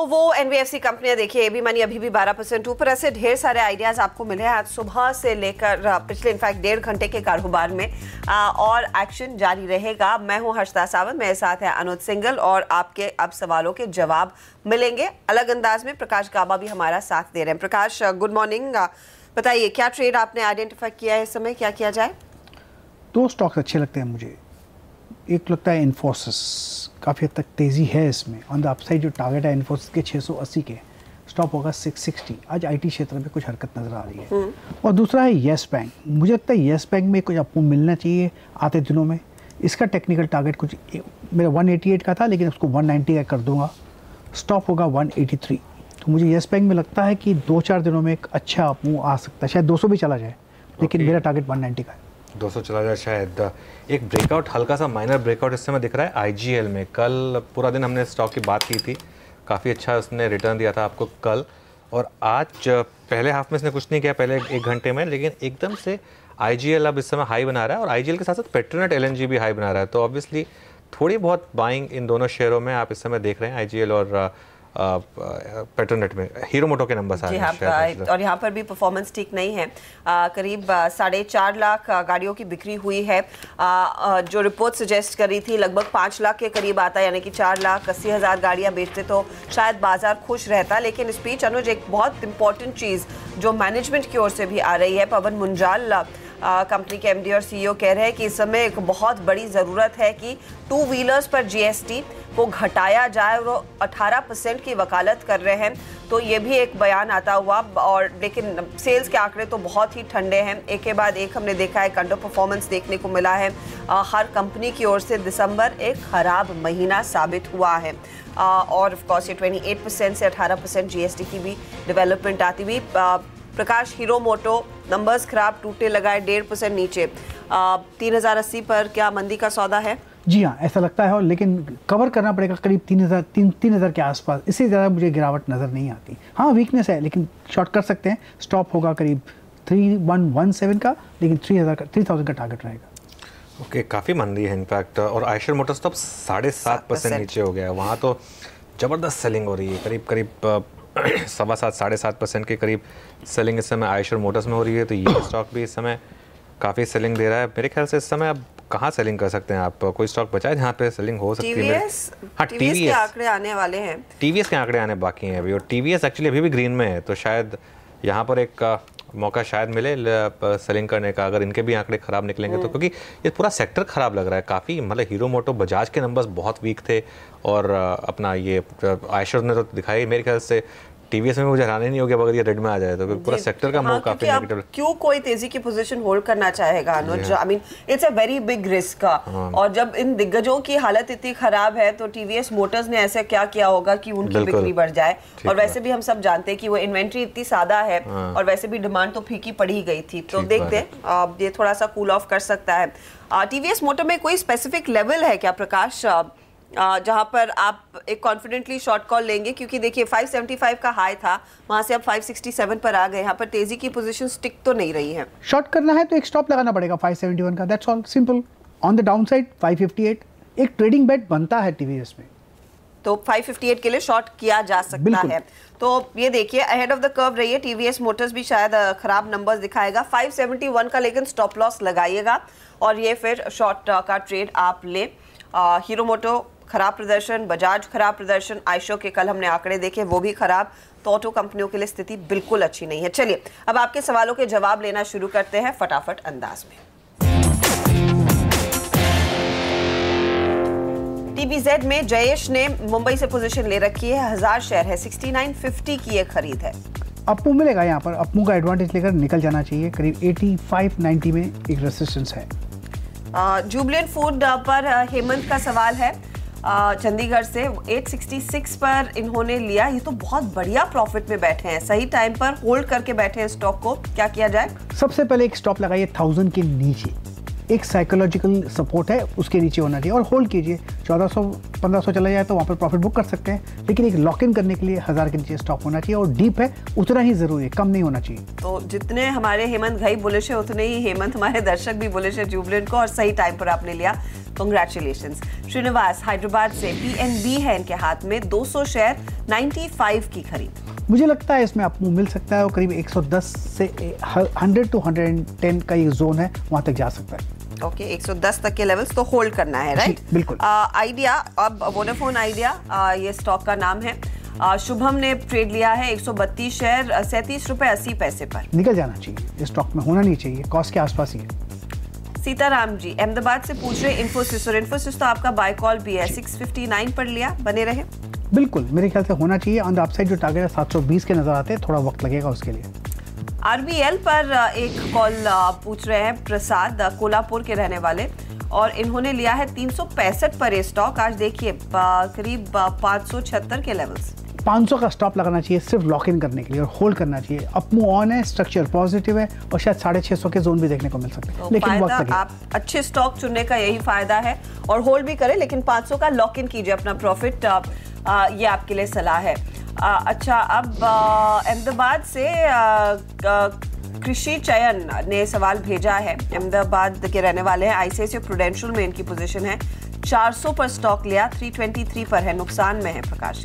वो एनबीएफसी कंपनियां देखिए, एबी मनी अभी भी 12% ऊपर। ऐसे ढेर सारे आइडियाज आपको मिले हैं आज सुबह से लेकर पिछले इनफैक्ट 1.5 घंटे के कारोबार में, और एक्शन जारी रहेगा। मैं हूं हर्षदा सावंत, मेरे साथ है अनुज सिंगल और आपके अब सवालों के जवाब मिलेंगे अलग अंदाज में। प्रकाश गाबा भी हमारा साथ दे रहे हैं। प्रकाश, गुड मॉर्निंग। बताइए क्या ट्रेड आपने आइडेंटिफाई किया है, इस समय क्या किया जाए? 2 स्टॉक्स अच्छे लगते हैं मुझे। एक लगता है इन्फोसिस, काफ़ी हद तक तेज़ी है इसमें। ऑन द अपसाइड जो टारगेट है इन्फोसिस के 680 के, स्टॉप होगा 660। आज आईटी क्षेत्र में कुछ हरकत नज़र आ रही है। और दूसरा है येस बैंक। मुझे लगता है येस बैंक में कुछ आपको मिलना चाहिए आते दिनों में। इसका टेक्निकल टारगेट कुछ मेरा 188 का था, लेकिन उसको 190 का कर दूंगा। स्टॉप होगा 183। तो मुझे येस बैंक में लगता है कि 2-4 दिनों में एक अच्छा मूव आ सकता है। शायद 200 भी चला जाए, लेकिन मेरा टारगेट 190 का है। 200 चला जाए शायद। एक ब्रेकआउट, हल्का सा माइनर ब्रेकआउट इस समय दिख रहा है आईजीएल में। कल पूरा दिन हमने स्टॉक की बात की थी, काफ़ी अच्छा उसने रिटर्न दिया था आपको कल, और आज पहले हाफ में इसने कुछ नहीं किया पहले 1 घंटे में, लेकिन एकदम से आईजीएल अब इस समय हाई बना रहा है, और आईजीएल के साथ साथ पेट्रोनेट एलएनजी भी हाई बना रहा है। तो ऑब्वियसली थोड़ी बहुत बाइंग इन दोनों शेयरों में आप इस समय देख रहे हैं, आईजीएल और पेट्रोनेट में। हीरो मोटो के नंबर्स आ रहे हैं और यहाँ पर भी परफॉर्मेंस ठीक नहीं है। करीब 4.5 लाख गाड़ियों की बिक्री हुई है। जो रिपोर्ट सजेस्ट कर रही थी लगभग 5 लाख के करीब आता, यानी कि 4,80,000 गाड़ियाँ बेचते तो शायद बाजार खुश रहता। लेकिन इस बीच अनुज एक बहुत इंपॉर्टेंट चीज़ जो मैनेजमेंट की ओर से भी आ रही है, पवन मुंजाल कंपनी के एमडी और सीईओ कह रहे हैं कि इस समय एक बहुत बड़ी ज़रूरत है कि 2 व्हीलर्स पर जीएसटी को घटाया जाए, और 18% की वकालत कर रहे हैं। तो ये भी एक बयान आता हुआ, और लेकिन सेल्स के आंकड़े तो बहुत ही ठंडे हैं। एक के बाद एक हमने देखा है अंडर परफॉर्मेंस देखने को मिला है हर कंपनी की ओर से। दिसंबर एक खराब महीना साबित हुआ है, और ऑफ कोर्स ये 28% से 18% जीएसटी की भी डेवलपमेंट आती हुई। प्रकाश, हीरो मोटो नंबर्स खराब, टूटे लगाए 1.5% नीचे, 3080 पर क्या मंदी का सौदा है? जी हाँ, ऐसा लगता है, और लेकिन कवर करना पड़ेगा करीब 3,000 के आसपास। इससे ज़्यादा मुझे गिरावट नज़र नहीं आती। हाँ, वीकनेस है, लेकिन शॉर्ट कर सकते हैं। स्टॉप होगा करीब 3117 का, लेकिन 3000 का टारगेट रहेगा। ओके, काफ़ी मंदी है इनफैक्ट। और आयशर मोटर्स तो अब 7.5% नीचे हो गया है, वहाँ तो ज़बरदस्त सेलिंग हो रही है। करीब 7.5-7.5% के करीब सेलिंग इस समय आयशर मोटर्स में हो रही है। तो ये स्टॉक भी इस समय काफ़ी सेलिंग दे रहा है। मेरे ख्याल से इस समय अब कहाँ सेलिंग कर सकते हैं आप? कोई स्टॉक बचा है जहाँ पे सेलिंग हो सकती है? हाँ, टीवीएस के आंकड़े आने वाले हैं। टीवीएस के आंकड़े आने बाकी हैं अभी, और टीवीएस एक्चुअली अभी भी ग्रीन में है। तो शायद यहाँ पर एक मौका शायद मिले सेलिंग करने का, अगर इनके भी आंकड़े खराब निकलेंगे तो। क्योंकि ये पूरा सेक्टर खराब लग रहा है काफ़ी। मतलब हीरो मोटो, बजाज के नंबर्स बहुत वीक थे, और अपना ये आयशर ने तो दिखाई। मेरे ख्याल से टीवीएस में मुझे हराने नहीं हो गया अगर ये रेड में आ जाए तो। पूरा सेक्टर का मूव काफी नेगेटिव। क्यों कोई तेजी की पोजीशन होल्ड करना चाहेगा Anuj? I mean it's a very big risk का। और जब इन दिग्गजों की हालत इतनी खराब है तो टीवीएस मोटर्स ने ऐसा क्या किया होगा कि उनकी बिक्री बढ़ जाए? और वैसे भी हम सब जानते हैं कि वो इन्वेंट्री इतनी सादा है, और वैसे भी डिमांड तो फीकी पड़ी गई थी। तो देखते हैं ये थोड़ा सा कूल ऑफ कर सकता है। टीवीएस मोटर में कोई स्पेसिफिक लेवल है क्या प्रकाश, जहां पर आप एक कॉन्फिडेंटली शॉर्ट कॉल लेंगे? क्योंकि देखिए 575 का हाई था, वहां से अब 567 पर आ गए। यहाँ पर तेजी की पोजीशन स्टिक तो नहीं रही है। शॉर्ट करना है तो एक स्टॉप लगाना पड़ेगा 571 का, that's all, simple. On the down side 558 एक ट्रेडिंग बेट बनता है टीवीएस में, तो 558 के लिए शॉर्ट किया जा सकता है। तो ये देखिए अहेड ऑफ द कर्व रही है टीवीएस मोटर्स भी। शायद खराब नंबर्स दिखाएगा 571 का, लेकिन स्टॉप लॉस लगाइएगा, और ये फिर शॉर्ट का ट्रेड आप ले। हीरो मोटो खराब प्रदर्शन, बजाज खराब प्रदर्शन, आयशर के कल हमने आंकड़े देखे वो भी खराब। तो ऑटो कंपनियों के लिए स्थिति बिल्कुल अच्छी नहीं है। चलिए अब आपके सवालों के जवाब लेना शुरू करते हैं फटाफट अंदाज में। टीबीजेड में जयेश ने मुंबई से पोजीशन ले रखी है, 1000 शेयर है, 6950 की ये खरीद है। अपमू मिलेगा यहाँ पर, अपमू का एडवांटेज लेकर निकल जाना चाहिए। करीब 8590 में एक रेजिस्टेंस है। जुबिलेंट फूड पर हेमंत का सवाल है चंडीगढ़ से। 866 पर इन्होंने लिया, ये तो बहुत बढ़िया प्रॉफिट में बैठे हैं, सही टाइम पर होल्ड करके बैठे हैं स्टॉक को, क्या किया जाए? सबसे पहले एक स्टॉप लगाइए 1000 के नीचे, एक साइकोलॉजिकल सपोर्ट है उसके नीचे होना चाहिए, और होल्ड कीजिए। 1400-1500 चला जाए तो वहाँ पर प्रॉफिट बुक कर सकते हैं, लेकिन एक लॉक इन करने के लिए 1000 के नीचे स्टॉप होना चाहिए, और डीप है उतना ही जरूरी है, कम नहीं होना चाहिए। तो जितने हमारे हेमंत घई बुलिश है उतने ही हेमंत हमारे दर्शक भी बुलिश है जुबिलेंट को, और सही टाइम पर आपने लिया। कांग्रेचुलेशंस। श्रीनिवास हैदराबाद से PNB है इनके हाथ में, 200 शेयर 95 की खरीद। मुझे लगता है इसमें अपमूव मिल सकता है और करीब 110 से 100 to 110 का ये जोन है, वहां तक जा सकता है। ओके, 110 तक के लेवल्स तो होल्ड करना है, राइट? बिल्कुल। आइडिया, अब वोडाफोन आइडिया ये स्टॉक का नाम है। शुभम ने ट्रेड लिया है 132 शेयर 37 रुपए 80 पैसे पर। निकल जाना चाहिए, इस स्टॉक में होना नहीं चाहिए, कॉस्ट के आसपास ही है। सीताराम जी अहमदाबाद से पूछ रहे इन्फोसिस, और इन्फोसिस तो आपका बाय कॉल भी है, 659 पर लिया, बने रहे? बिल्कुल, मेरे ख्याल से होना चाहिए। ऑन द अपसाइड जो टारगेट है 720 के नजर आते हैं, थोड़ा वक्त लगेगा उसके लिए। RBL पर एक कॉल पूछ रहे हैं प्रसाद, कोल्हापुर के रहने वाले, और इन्होंने लिया है 365 पर ये स्टॉक। आज देखिए करीब 576 के लेवल्स। 500 का स्टॉप लगाना चाहिए सिर्फ लॉक इन करने के लिए और होल्ड करना चाहिए। अपमूव ऑन है, स्ट्रक्चर पॉजिटिव है और शायद 650 के जोन भी देखने को मिल सकते हैं, लेकिन वक्त लगेगा। आप अच्छे स्टॉक चुनने का यही फायदा है, और होल्ड भी करें, लेकिन 500 का लॉक इन कीजिए अपना प्रॉफिट, ये आपके लिए सलाह है। अच्छा, अब अहमदाबाद से कृषि चयन ने सवाल भेजा है। अहमदाबाद के रहने वाले हैं, ICICI प्रूडेंशियल में इनकी पोजीशन है, 400 पर स्टॉक लिया, 323 पर है, नुकसान में है। प्रकाश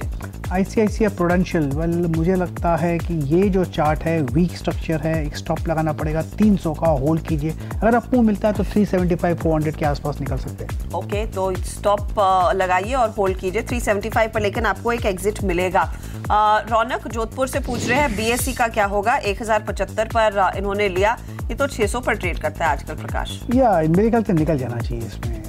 ICICI प्रूडेंशियल, वेल मुझे लगता है कि ये जो चार्ट है वीक स्ट्रक्चर है, एक स्टॉप लगाना पड़ेगा 300 का, होल्ड कीजिए। अगर आपको मिलता है तो 375-400 के आसपास निकल सकते हैं। ओके, तो स्टॉप लगाइए और होल्ड कीजिए 375 पर, लेकिन आपको एक एग्जिट मिलेगा। रौनक जोधपुर से पूछ रहे हैं BSE का क्या होगा, 1075 पर इन्होंने लिया, ये तो 600 पर ट्रेड करता है आजकल। प्रकाश या मेरे ख्याल से निकल जाना चाहिए, इसमें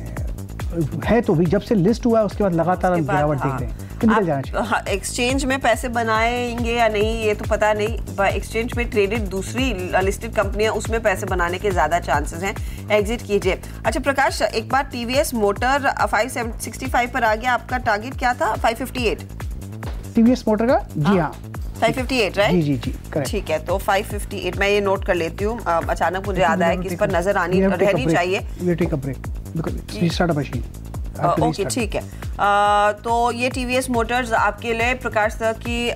है तो भी जब से लिस्ट हुआ है उसके बाद लगातार हम गिरावट देख रहे हैं, तो निकल जाना चाहिए। एक्सचेंज में पैसे बनाएंगे या नहीं ये तो पता नहीं, एक्सचेंज में ट्रेडेड दूसरी लिस्टेड कंपनियां, उसमें पैसे बनाने के ज्यादा चांसेस हैं, एग्जिट कीजिए। अच्छा प्रकाश, एक बार TVS मोटर 565 पर आ गया, आपका टारगेट क्या था? 558 TVS मोटर का? जी हाँ, 558, राइट? जी करेक्ट। ठीक है, तो 558 मैं ये नोट कर लेती हूँ, अचानक मुझे याद आया कि इस पर नजर आनी रहनी चाहिए। ओके, ठीक है। तो ये TVS मोटर्स आपके लिए प्रकाश सर की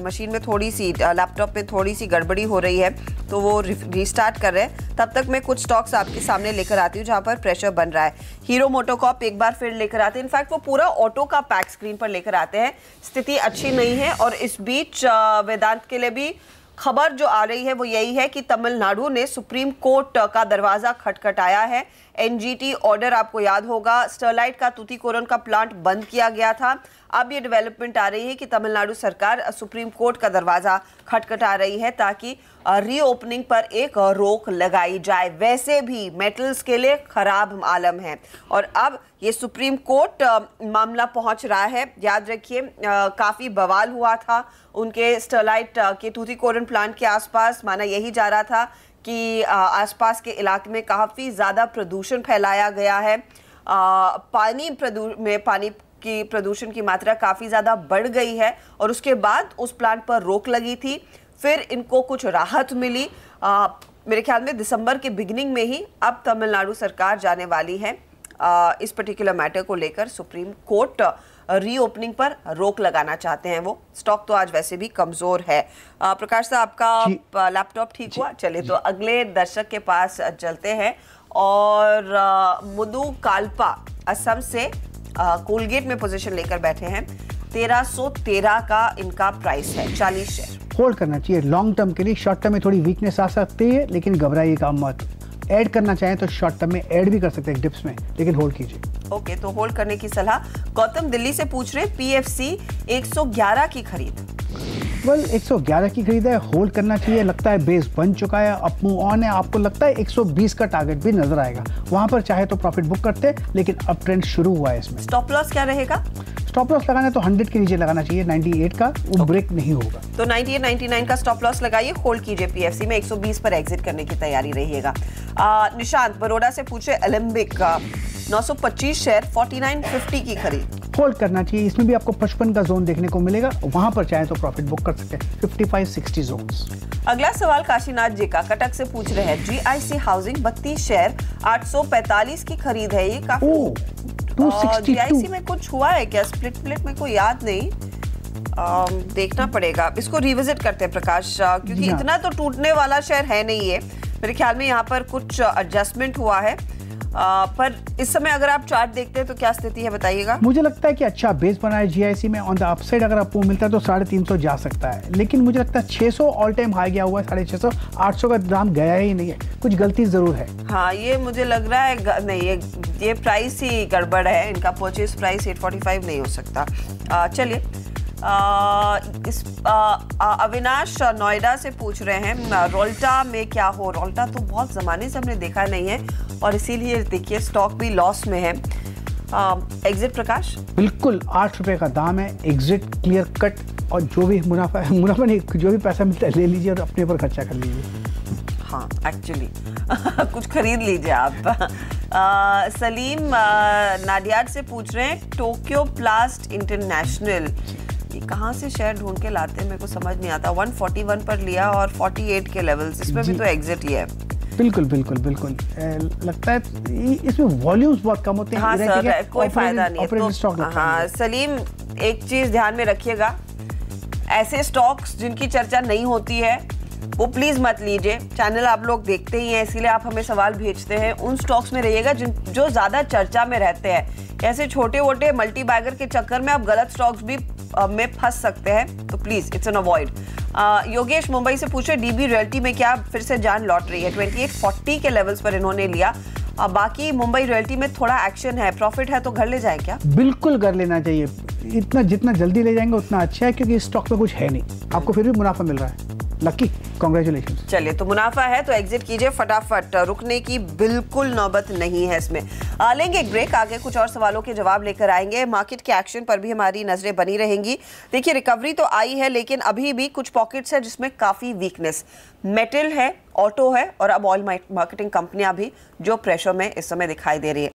मशीन में थोड़ी सी, लैपटॉप में थोड़ी सी गड़बड़ी हो रही है, तो वो रिस्टार्ट कर रहे हैं। तब तक मैं कुछ स्टॉक्स आपके सामने लेकर आती हूँ जहाँ पर प्रेशर बन रहा है। हीरो मोटोकॉर्प एक बार फिर लेकर आते हैं, इनफैक्ट वो पूरा ऑटो का पैक स्क्रीन पर लेकर आते हैं, स्थिति अच्छी नहीं है। और इस बीच वेदांत के लिए भी खबर जो आ रही है वो यही है कि तमिलनाडु ने सुप्रीम कोर्ट का दरवाजा खटखटाया है। NGT ऑर्डर आपको याद होगा, स्टरलाइट का तूतीकोरन का प्लांट बंद किया गया था। अब ये डेवलपमेंट आ रही है कि तमिलनाडु सरकार सुप्रीम कोर्ट का दरवाजा खटखटा रही है ताकि रीओपनिंग पर एक रोक लगाई जाए। वैसे भी मेटल्स के लिए खराब आलम है, और अब ये सुप्रीम कोर्ट मामला पहुंच रहा है। याद रखिए काफी बवाल हुआ था उनके स्टरलाइट के तूतीकोरन प्लांट के आसपास। माना यही जा रहा था कि आसपास के इलाके में काफी ज्यादा प्रदूषण फैलाया गया है, पानी की प्रदूषण की मात्रा काफी ज्यादा बढ़ गई है, और उसके बाद उस प्लांट पर रोक लगी थी। फिर इनको कुछ राहत मिली, मेरे ख्याल में दिसंबर के बिगिनिंग में ही। अब तमिलनाडु सरकार जाने वाली है इस पर्टिकुलर मैटर को लेकर सुप्रीम कोर्ट, रीओपनिंग पर रोक लगाना चाहते हैं वो। स्टॉक तो आज वैसे भी कमजोर है। प्रकाश साहब, आपका लैपटॉप ठीक हुआ? चले तो अगले दर्शक के पास चलते हैं, और मुदु काल्पा असम से कोलगेट में पोजीशन लेकर बैठे हैं। 1313 का इनका प्राइस है, 40 शेयर। होल्ड करना चाहिए लॉन्ग टर्म के लिए। शॉर्ट टर्म में थोड़ी वीकनेस आ सकती है, लेकिन घबराइएगा मत। ऐड करना चाहें तो शॉर्ट टर्म में ऐड भी कर सकते हैं डिप्स में, लेकिन होल्ड कीजिए। ओके, तो होल्ड करने की सलाह। गौतम दिल्ली से पूछ रहे PFC 111 की खरीद। 111 की खरीद है, होल्ड करना चाहिए। लगता है बेस बन चुका है, अपमूव ऑन है। आपको लगता है 120 का टारगेट भी नजर आएगा, वहां पर चाहे तो प्रॉफिट बुक करते हैं, लेकिन अब ट्रेंड शुरू हुआ है इसमें। स्टॉप लॉस क्या रहेगा? स्टॉप लॉस लगाना है तो 100 के नीचे लगाना चाहिए, 98 का वो ब्रेक नहीं होगा। तो 98, 99 का स्टॉप लॉस लगाइए, होल्ड कीजिए। PFC में 120 पर एग्जिट करने की तैयारी रहिएगा। निशांत बड़ौदा से पूछे एलिम्बिक 925 शेयर 4950 की खरीद। होल्ड करना चाहिए, इसमें भी आपको 55 का जोन देखने को मिलेगा, वहां पर चाहे तो प्रॉफिट बुक कर सकते हैं। 55-60 जोन्स। अगला सवाल काशीनाथ जी का कटक से पूछ रहे हैं GIC हाउसिंग 32 शेयर 845 की खरीद है। ये काफी GIC में कुछ हुआ है क्या? स्प्लिट में कोई याद नहीं, देखना पड़ेगा। इसको रिविजिट करते हैं प्रकाश, क्योंकि इतना तो टूटने वाला शेयर है नहीं है। मेरे ख्याल में यहाँ पर कुछ एडजस्टमेंट हुआ है। पर इस समय अगर आप चार्ट देखते हैं तो क्या स्थिति है बताइएगा। मुझे लगता है कि अच्छा बेस बना है जीआईसी में। ऑन द अपसाइड अगर आपको मिलता है तो 350 जा सकता है, लेकिन मुझे लगता है 600 ऑल टाइम हाई गया हुआ है, 650 800 का दाम गया ही नहीं है, कुछ गलती जरूर है। हाँ, ये मुझे लग रहा है नहीं, ये प्राइस ही गड़बड़ है, इनका परचेज प्राइस 845 नहीं हो सकता। चलिए, अविनाश नोएडा से पूछ रहे हैं रोल्टा में क्या हो। रोल्टा तो बहुत ज़माने से हमने देखा नहीं है और इसीलिए देखिए स्टॉक भी लॉस में है। एग्जिट प्रकाश? बिल्कुल 8 रुपए का दाम है, एग्जिट क्लियर कट, और जो भी मुनाफा नहीं, जो भी पैसा मिलता है ले लीजिए और अपने ऊपर खर्चा कर लीजिए। हाँ, एक्चुअली कुछ खरीद लीजिए आप। सलीम नाडियाड से पूछ रहे हैं टोक्यो प्लास्ट इंटरनेशनल, ये कहाँ से शेयर ढूंढ के लाते हैं मेरे को समझ नहीं आता। 141 पर लिया और 48 के लेवल्स, इसमें भी तो एग्जिट ही है। बिल्कुल बिल्कुल बिल्कुल लगता है इसमें वॉल्यूम्स बहुत कम होते हैं। हाँ सर, कोई फायदा नहीं है तो। हाँ सलीम, एक चीज ध्यान में रखिएगा, ऐसे स्टॉक्स जिनकी चर्चा नहीं होती है वो प्लीज मत लीजिए। चैनल आप लोग देखते ही हैं, इसीलिए आप हमें सवाल भेजते हैं। उन स्टॉक्स में रहिएगा जो ज्यादा चर्चा में रहते हैं। ऐसे छोटे मोटे मल्टी बैगर के चक्कर में आप गलत स्टॉक्स भी में फंस सकते हैं, तो please it's an avoid. Yogesh Mumbai से पूछे डीबी रियल्टी में क्या फिर से जान लौट रही है। 2840 के लेवल्स पर इन्होंने लिया। बाकी मुंबई रियल्टी में थोड़ा एक्शन है, प्रॉफिट है तो घर ले जाए क्या? बिल्कुल घर लेना चाहिए, इतना जितना जल्दी ले जाएंगे उतना अच्छा है, क्योंकि इस स्टॉक में कुछ है नहीं, आपको फिर भी मुनाफा मिल रहा है। Lucky, congratulation. चलिए, तो मुनाफा है तो एग्जिट कीजिए फटाफट, रुकने की बिल्कुल नौबत नहीं है इसमें। लेंगे एक ब्रेक, आगे कुछ और सवालों के जवाब लेकर आएंगे। मार्केट के एक्शन पर भी हमारी नजरें बनी रहेंगी। देखिए, रिकवरी तो आई है लेकिन अभी भी कुछ पॉकेट्स है जिसमें काफी वीकनेस, मेटल है, ऑटो है और अब ऑयल मार्केटिंग कंपनियां भी जो प्रेशर में इस समय दिखाई दे रही है।